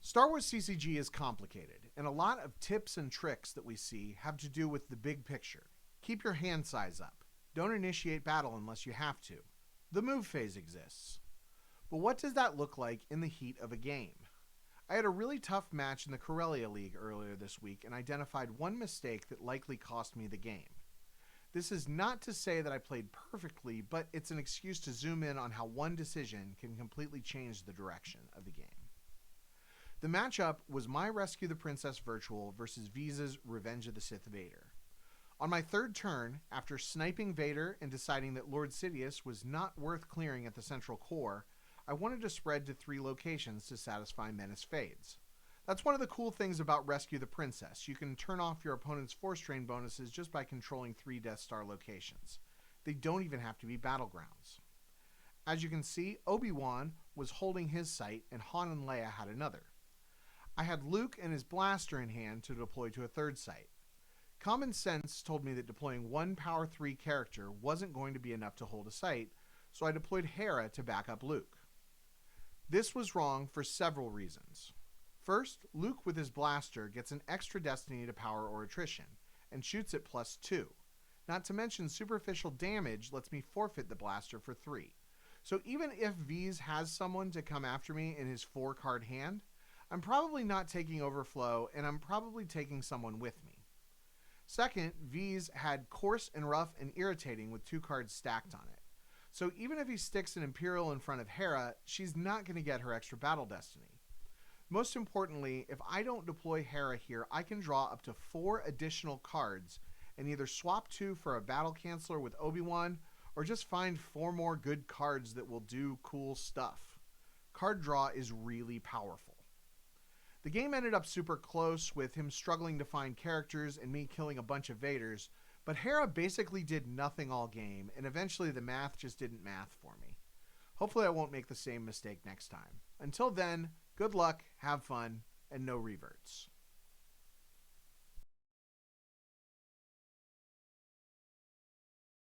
Star Wars CCG is complicated, and a lot of tips and tricks that we see have to do with the big picture. Keep your hand size up. Don't initiate battle unless you have to. The move phase exists. But what does that look like in the heat of a game? I had a really tough match in the Corellia League earlier this week and identified one mistake that likely cost me the game. This is not to say that I played perfectly, but it's an excuse to zoom in on how one decision can completely change the direction of the game. The matchup was my Rescue the Princess Virtual versus Veez's Revenge of the Sith Vader. On my third turn, after sniping Vader and deciding that Lord Sidious was not worth clearing at the central core, I wanted to spread to 3 locations to satisfy Menace Fades. That's one of the cool things about Rescue the Princess. You can turn off your opponent's force drain bonuses just by controlling 3 Death Star locations. They don't even have to be battlegrounds. As you can see, Obi-Wan was holding his sight and Han and Leia had another. I had Luke and his blaster in hand to deploy to a third site. Common sense told me that deploying one Power 3 character wasn't going to be enough to hold a site, so I deployed Hera to back up Luke. This was wrong for several reasons. First, Luke with his blaster gets an extra destiny to power or attrition, and shoots at +2. Not to mention superficial damage lets me forfeit the blaster for 3. So even if Veez has someone to come after me in his 4-card hand, I'm probably not taking overflow, and I'm probably taking someone with me. Second, Veez had coarse and rough and irritating with 2 cards stacked on it. So even if he sticks an Imperial in front of Hera, she's not going to get her extra battle destiny. Most importantly, if I don't deploy Hera here, I can draw up to 4 additional cards and either swap 2 for a battle canceller with Obi-Wan, or just find 4 more good cards that will do cool stuff. Card draw is really powerful. The game ended up super close, with him struggling to find characters and me killing a bunch of Vaders, but Hera basically did nothing all game, and eventually the math just didn't math for me. Hopefully I won't make the same mistake next time. Until then, good luck, have fun, and no reverts.